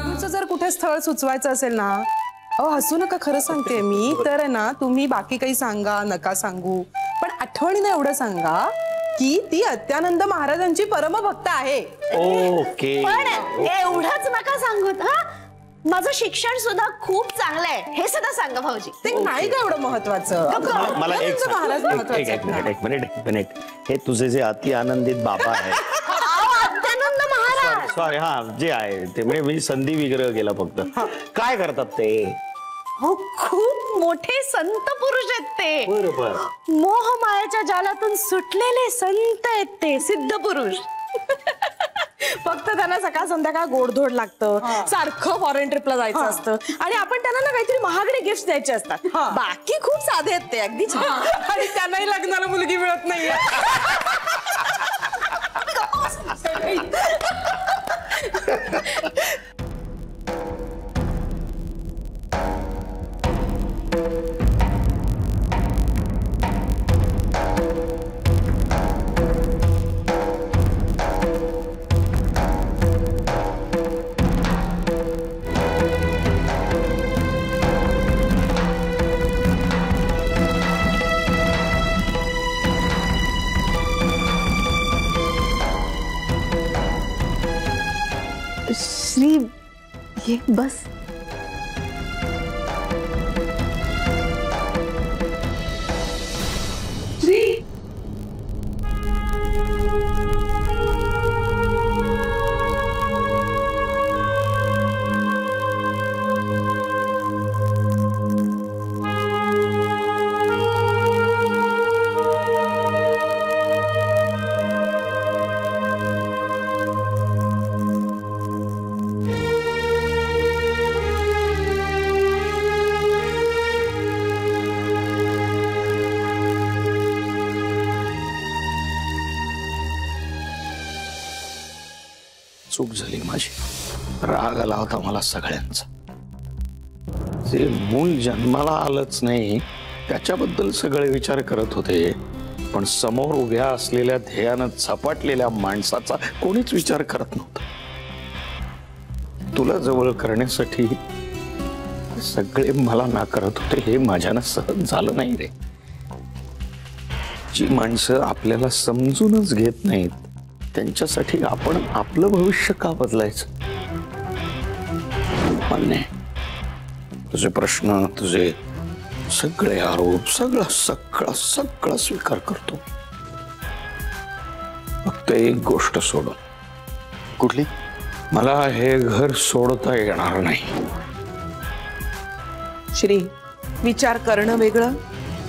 तुमचं जर कुठे स्थळ सुचवायचं असेल ना, अहो हसू नका, खरं सांगते मी, तर ना तुम्ही बाकी काही सांगा, नका सांगू, पण आठवणीने एवढं सांगा की ती अत्यानंद महाराजांची परमभक्त आहे. ओके. पण एवढंच नका सांगूत हा. माझं शिक्षण सुद्धा खूप चांगलं आहे हे सुद्धा सांगा भाऊजी. ते नाही का एवढं महत्वाचं? मला एक महाराज मिनिट. हे तुझे जे अति आनंदित बाबा आहे अत्यानंद महाराज, सॉरी हा जे आहे ते म्हणजे संधी विग्रह केला फक्त. काय करतात ते? हो खूप मोठे संत पुरुष आहेत ते. बरोबर. मोहमायेच्या जालातून सुटलेले संत आहेत ते, सिद्ध पुरुष. फक्त त्यांना सकाळ संध्याकाळ गोडधोड लागतं, सारखं फॉरेन ट्रिपला जायचं असतं आणि आपण त्यांना ना काहीतरी महागडे गिफ्ट द्यायचे असतात. बाकी खूप साधे आहेत ते, अगदी छान. आणि त्यांनाही लग्नाला मुलगी मिळत नाहीये. श्री ये बस. श्री चूक झाली माझी. राग आला होता मला सगळ्यांचा. जे मूल जन्माला आलंच नाही त्याच्याबद्दल सगळे विचार करत होते, पण समोर उभ्या असलेल्या ध्येयानं झपाटलेल्या माणसाचा कोणीच विचार करत नव्हता. तुला जवळ करण्यासाठी सगळे मला नाकारत होते, हे माझ्यानं सहन झालं नाही रे. जी माणसं आपल्याला समजूनच घेत नाहीत त्यांच्यासाठी आपण आपलं भविष्य का बदलायचं? मान्य आहे तुझे प्रश्न, तुझे सगळे आरोप, सगळं स्वीकार करतो. फक्त एक गोष्ट सोडून. कुठली? मला हे घर सोडता येणार नाही. श्री, विचार करणं वेगळं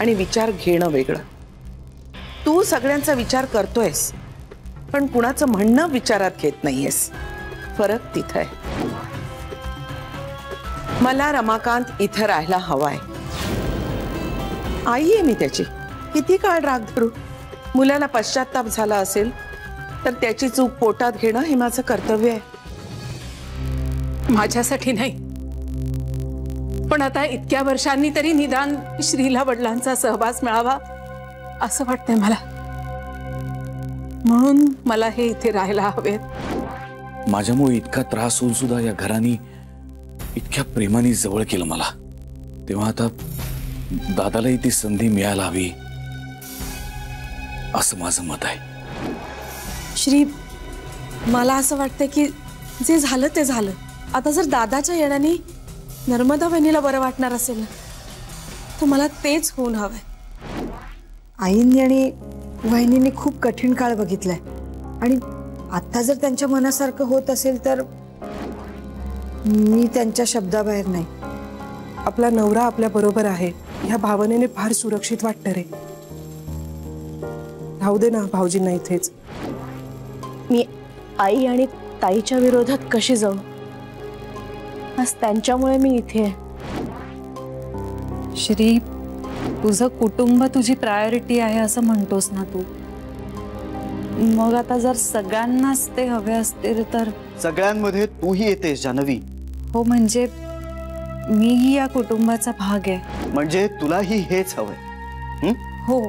आणि विचार घेणं वेगळं. तू सगळ्यांचा विचार करतोयस पण कुणाचं म्हणणं विचारात घेत नाहीयेस. फरक तिथं आहे. मला रमाकांत इथं राहायला हवाय. आई आहे मी त्याची. किती काळ राग धरू? मुलाला पश्चाताप झाला असेल तर त्याची चूक पोटात घेणं हे माझं कर्तव्य आहे. माझ्यासाठी नाही, पण आता इतक्या वर्षांनी तरी निदान श्रीला वडिलांचा सहवास मिळावा असं वाटतंय मला. म्हणून मला हे इथे राहायला हवेत. माझ्यामुळे इतका त्रास होऊन सुद्धा या घराने इतक्या प्रेमाने जवळ केलं मला, तेव्हा आता दादालाही ती संधी मिळायला हवी असं माझं मत आहे. श्री, मला असं वाटतं की जे झालं ते झालं. आता जर दादाच्या येण्याने नर्मदा वहिनीला बरं वाटणार असेल ना, तर मला तेच होऊन हवंय. आईंनी आणि वहिनींनी खूप कठीण काळ बघितलाय आणि आता जर त्यांच्या मनासारखं होत असेल तर मी त्यांच्या शब्दाबाहेर नाही. आपला नवरा आपल्या बरोबर आहे ह्या भावनेने फार सुरक्षित वाटतं रे. राहू दे ना भाऊजींना इथेच. मी आई आणि ताईच्या विरोधात कशी जाऊ? आज त्यांच्यामुळे मी इथे आहे. श्री, तुझं कुटुंब तुझी प्रायोरिटी आहे असं म्हणतोस ना तू. मग आता जर सगळ्यांनाच ते हवे असतील तर? सगळ्यांमध्ये तूही येतेस जान्हवी. हो, म्हणजे मीही या कुटुंबाचा भाग आहे. म्हणजे तुलाही हेच हवंय? हो.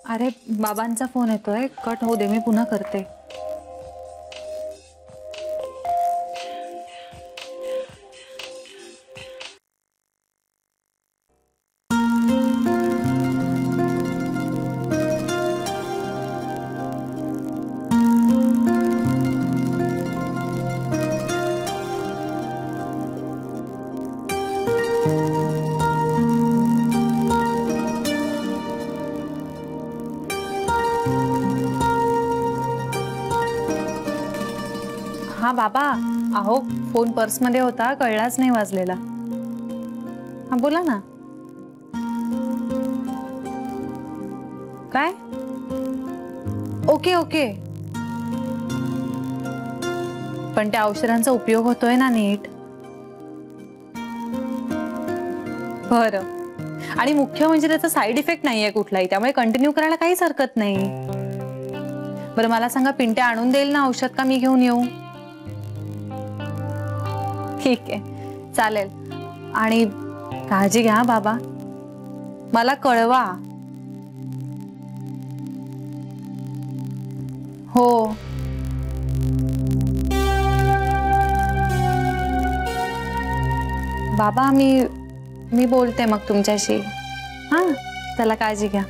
अरे बाबांचा फोन येतोय, कट होऊ दे, मी पुन्हा करते. हा बाबा, अहो फोन पर्समध्ये होता, कळलाच नाही वाजलेला. हा बोला ना. काय? Okay okay. पण त्या औषधांचा उपयोग होतोय ना नीट? बरं. आणि मुख्य म्हणजे त्याचा साईड इफेक्ट नाहीये कुठलाही, त्यामुळे कंटिन्यू करायला काहीच हरकत नाही. बरं मला सांगा, पिंट्या आणून देईल ना औषध का मी घेऊन येऊ? ठीक आहे, चालेल. आणि काळजी घ्या बाबा, मला कळवा. हो. बाबा मी बोलते मग तुमच्याशी. हा, चला काळजी घ्या.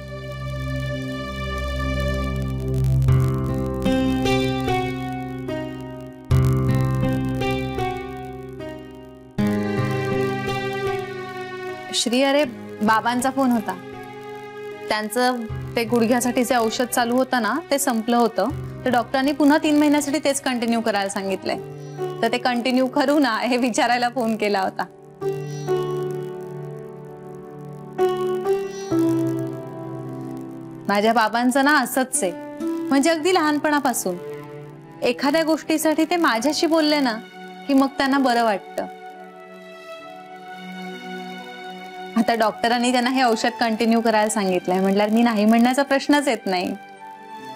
श्री, अरे बाबांचा फोन होता. त्यांचं ते गुडघ्यासाठीचे औषध चालू होतं ना, ते संपलं होतं. तर डॉक्टरांनी पुन्हा 3 महिन्यासाठी तेच कंटिन्यू करायला सांगितलंय. तर ते कंटिन्यू करू ना हे विचारायला फोन केला होता. माझ्या बाबांचं ना असंच आहे, म्हणजे अगदी लहानपणापासून एखाद्या गोष्टीसाठी ते माझ्याशी बोलले ना की मग त्यांना बरं वाटतं. आता डॉक्टरांनी त्यांना हे औषध कंटिन्यू करायला सांगितलंय, म्हटल्यावर मी नाही म्हणण्याचा प्रश्नच येत नाही.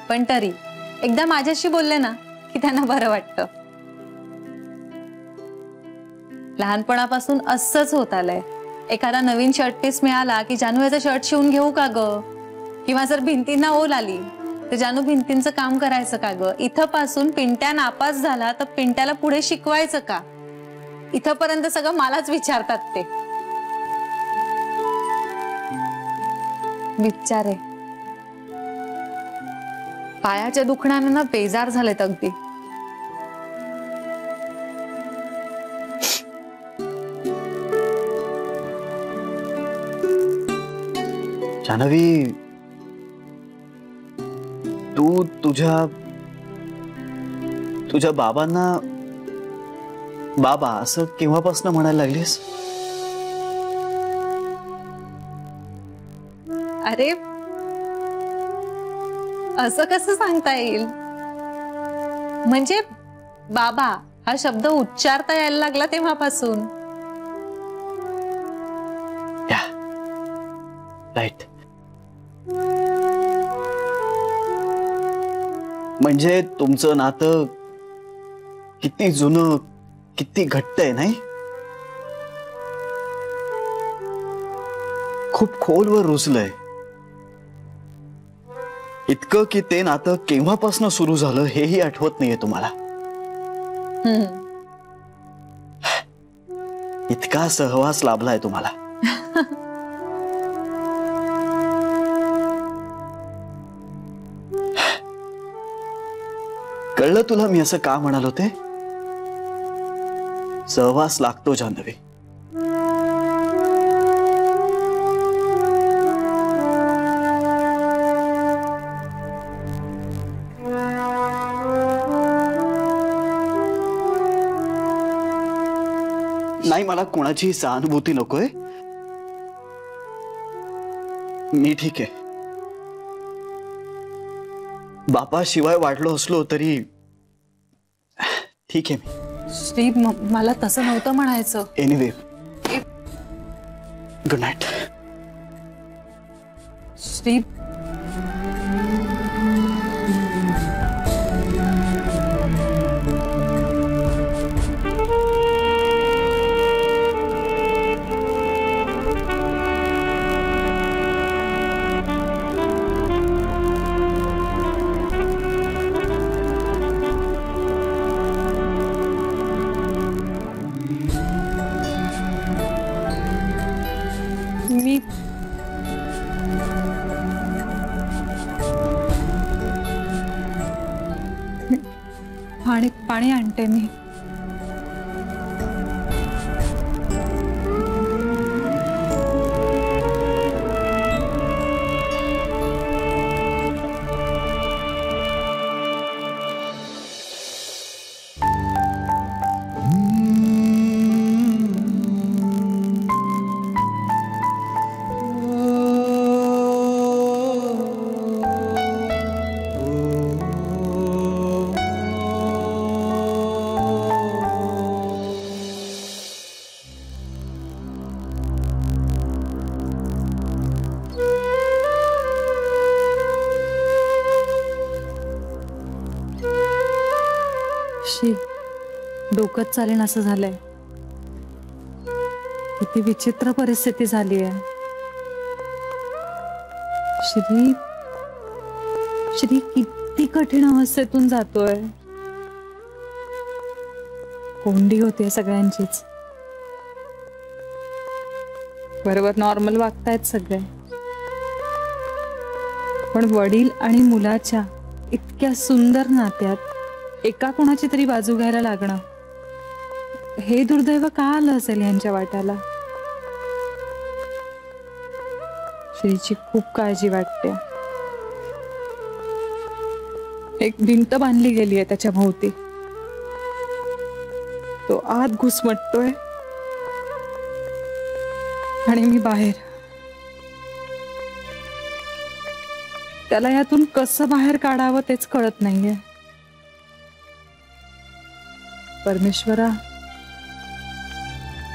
पण तरी एकदा माझ्याशी बोलले ना की त्यांना बरं वाटतं. लहानपणापासून असंच होत आलंय. एखादा नवीन शर्ट पीस मिळाला की जानू याचा शर्ट शिवून घेऊ का ग, किंवा जर भिंतींना ओल आली तर जानू भिंतींचं काम करायचं का ग, इथपासून पिंट्या नापास झाला तर पिंट्याला पुढे शिकवायचं का, इथपर्यंत सगळं मलाच विचारतात ते. विचारे पायाच्या दुखण्याने ना बेजार झालेत अगदी. जान्हवी, तू तुझ्या बाबांना बाबा असं केव्हापासून म्हणायला लागलीस? अरे असं कसं सांगता येईल, म्हणजे बाबा हा शब्द उच्चारता यायला लागला तेव्हापासून. राईट. म्हणजे तुमचं नातं किती जुनं, किती घट्ट आहे नाही? खूप खोलवर रुजलंय. इतकं की ते नातं केव्हापासून सुरू झालं हेही आठवत नाहीये तुम्हाला. इतका सहवास लाभलाय तुम्हाला. कळलं तुला मी असं का म्हणालो ते? सहवास लागतो जान्हवी. नाही, मला कोणाची सहानुभूती नकोय. मी ठीक आहे. बापाशिवाय वाढलो असलो तरी ठीक आहे मी. श्री, मला तसं नव्हतं म्हणायचं. Anyway, good night. श्री, पाणी आणते मी. डोकंच चालेन असं झालंय. किती विचित्र परिस्थिती झाली आहे. श्री किती कठीण अवस्थेतून जातोय. कोंडी होते सगळ्यांचीच. बरोबर नॉर्मल वागतायत सगळे, पण वडील आणि मुलाच्या इतक्या सुंदर नात्यात एका कोणाची तरी बाजू घ्यायला लागणं, हे दुर्दैव का आलं असेल यांच्या वाट्याला. श्रीची खूप काळजी वाटते. एक भिंत बांधली गेली आहे त्याच्या भोवती. तो आत घुसमटतोय आणि मी बाहेर. त्याला यातून कसं बाहेर काढावं तेच कळत नाहीये. परमेश्वरा,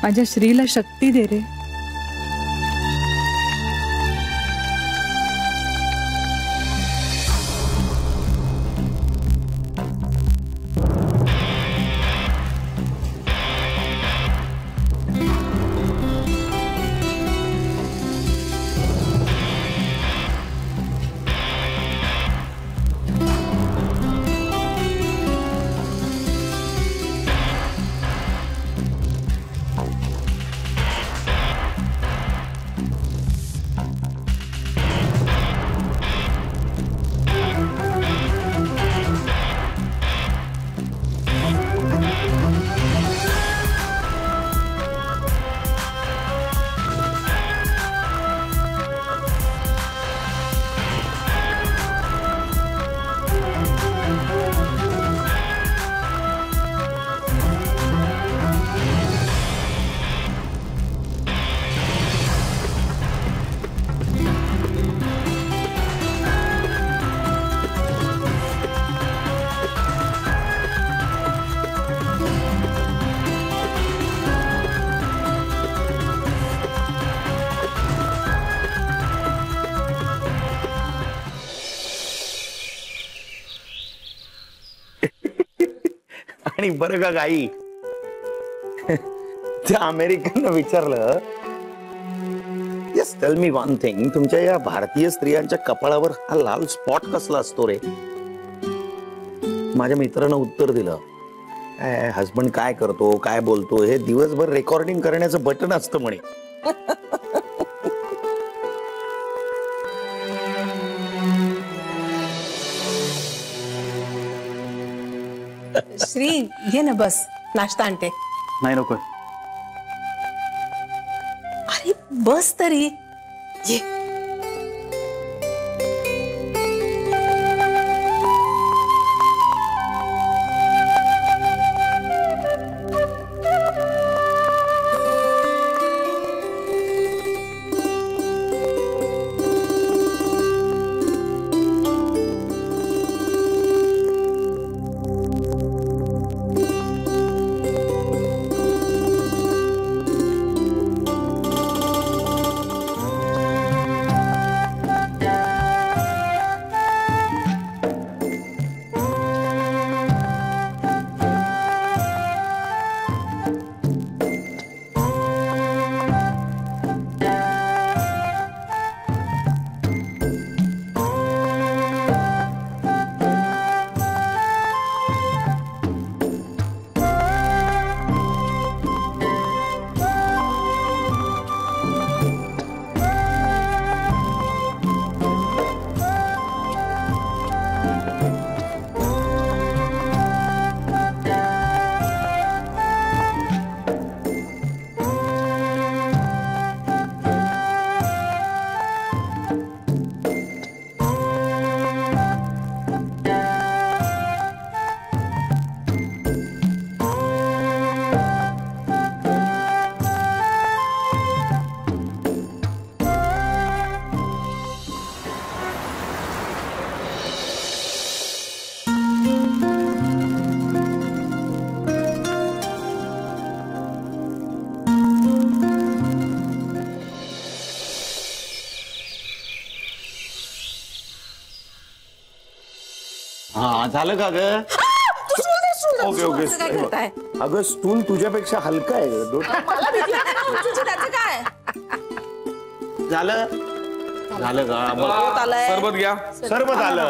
माझ्या श्रीला शक्ती दे रे. आणि बरं का गाई, त्या अमेरिकननं विचारलं, yes tell me one thing, तुमच्या या भारतीय स्त्रियांच्या कपाळावर हा लाल स्पॉट कसला असतो रे? माझ्या मित्रानं उत्तर दिलं, हसबंड काय करतो, काय बोलतो हे दिवसभर रेकॉर्डिंग करण्याचं बटन असतं म्हणे. श्री ये ना, बस नाश्ता आणते. नाही नको. अरे बस तरी ये. झालं का ग? ओके ओके काय करताय? अगं स्टूल तुझ्यापेक्षा हलका आहे ग. मला भीती वाटते ना उंचीची, त्याचं काय झालं झालं का? सरबत घ्या. सरबत आलं.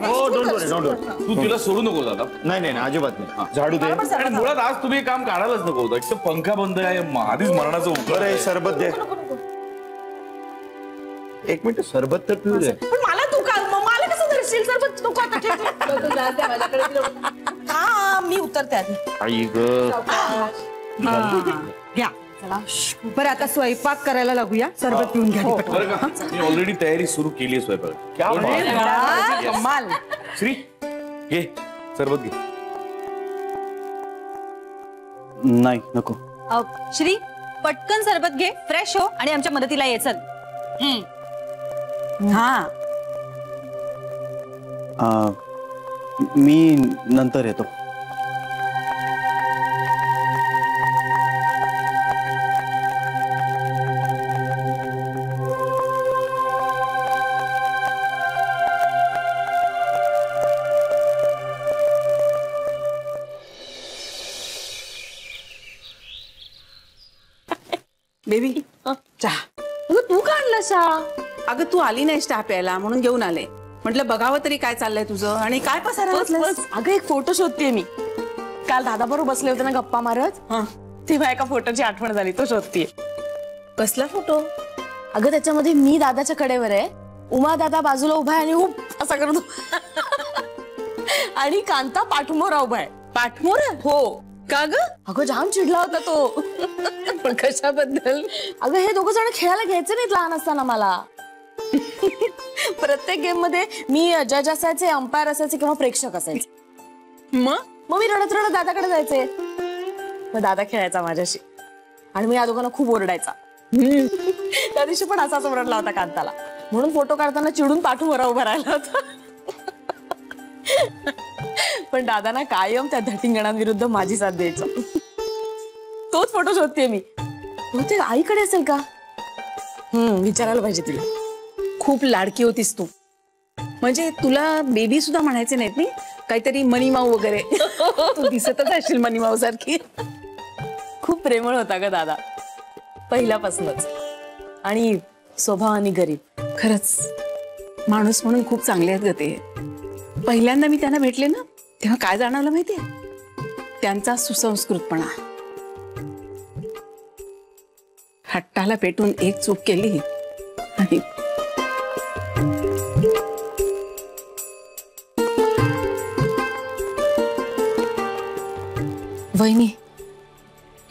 हो डोंट वरी डोंट वरी. तू तिला सोडू नको दादा. नाही नाही नाही, अजिबात नाही. झाडू दे. आणि मुळात आज तुम्ही हे काम काढायलाच नको होतं. एक तर पंखा बंद आहे, आधीच मरणाचं बरं उतर हे सरबत दे. एक मिनिट सरबत तर पिऊ दे. पण मला तू काय मग मला कसं धरशील सर पण तू आता ठेव. हा मी उतरते आधी. आई ग. घ्या बरं आता स्वयंपाक करायला लागूया. सरबत पिऊन घ्या पटकन. बरं का? मी ऑलरेडी तयारी सुरू केली आहे स्वयंपाक. क्या बात आहे. कमाल. श्री घे सरबत घे. नाही नको. श्री पटकन सरबत घे, फ्रेश हो आणि आमच्या मदतीला ये. चल. हा मी नंतर येतो. बेबी चहा. अगं तू का आणलं चहा? अगं तू आली नाही चहा प्यायला म्हणून घेऊन आले. म्हटलं बघावं तरी काय चाललंय तुझं आणि काय पसारा घातलायस? अगं एक फोटो शोधतेय मी. काल दादा बरोबर बसले होते ना गप्पा मारत, तेव्हा एका फोटोची आठवण झाली, तो शोधतेय. कसला फोटो? अगं त्याच्यामध्ये मी दादाच्या कडेवर आहे, उमा दादा बाजूला उभा आहे आणि खूप असा करतो आणि कांता पाठमोरा उभा आहे. पाठमोर? हो. का ग? अगं जाम चिडला होता तो. पण कशाबद्दल? अगं हे दोघं जण खेळायला घ्यायचे नाहीत लहान असताना मला. प्रत्येक गेम मध्ये मी जज असायचे, अंपायर असायचे किंवा प्रेक्षक असायचे. मग मी रडत रडत दादाकडे जायचे. मग दादा खेळायचा माझ्याशी आणि मी या दोघांना खूप ओरडायचा. त्या दिवशी पण असाच ओरडला होता कांताला, म्हणून फोटो काढताना चिडून पाठूवर उभा राहिला होता. पण दादांना कायम त्या धटिंगणांविरुद्ध माझी साथ द्यायचा. तोच फोटो शोधते मी. ते आईकडे असेल का? विचारायला पाहिजे तिला. खूप लाडकी होतीस तू. म्हणजे तुला बेबी सुद्धा म्हणायचे नाहीत नी? काहीतरी मनीमाऊ वगैरे. तू दिसतच असशील मनीमाऊ सारखी. खूप प्रेमळ होता ग दादा पहिल्यापासूनच, आणि स्वभावाने गरीब. खरंच माणूस म्हणून खूप चांगले आहेत ग ते. पहिल्यांदा मी त्यांना भेटले ना तेव्हा काय जाणवलं माहितीये? त्यांचा सुसंस्कृतपणा. हट्टाला पेटून एक चूक केली आणि वहिनी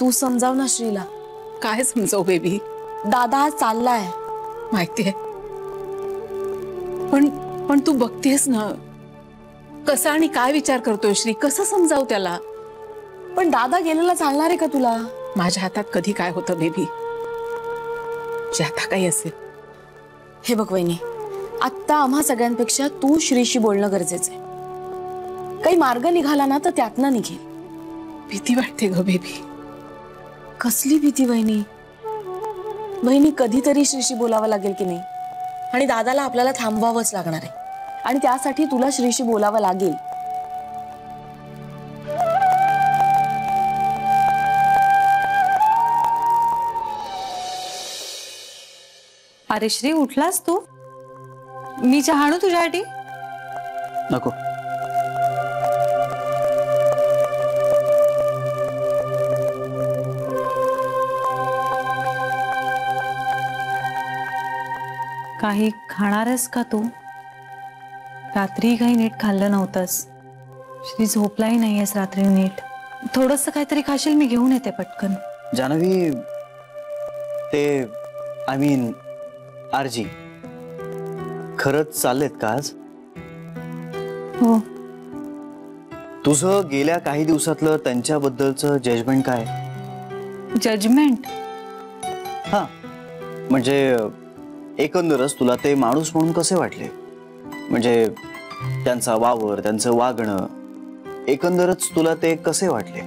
तू समजाव ना श्रीला. काय समजावू बेबी? दादा आज चाललाय. माहितीये, पण तू बघतेस ना कसा आणि काय विचार करतोय श्री. कसं समजावू त्याला? पण दादा गेलेला चालणार आहे का तुला? माझ्या हातात कधी काय होतं बेबी, जे आता काही असेल. हे बघ वहिनी, आत्ता आम्हा सगळ्यांपेक्षा तू श्रीशी बोलणं गरजेचं आहे. काही मार्ग निघाला ना तर त्यातनं निघेल. भीती वाटते ग बेबी. कसली भीती वहिनी? वहिनी कधीतरी श्रीशी बोलावं लागेल की नाही, आणि दादाला आपल्याला थांबवावंच लागणार आहे, आणि त्यासाठी तुला श्रीशी बोलावं लागेल. अरे श्री उठलास तू? मी चहा आणू तुझ्यासाठी? नको. काही खाणारस का तू? रात्री काही नीट खाल्लं नव्हतंस. श्री झोपलाही नाहीयेस रात्री नीट. थोडंसं काहीतरी खाशील, मी घेऊन येते पटकन. जानवी, ते आय मीन आरजी खरंच चाललेत का आज? हो. तुझं गेल्या काही दिवसातलं त्यांच्याबद्दलचं जजमेंट काय? जजमेंट? हा, म्हणजे एकंदरच तुला ते माणूस म्हणून कसे वाटले? म्हणजे त्यांचा वावर, त्यांचं वागणं, एकंदरच तुला ते कसे वाटले?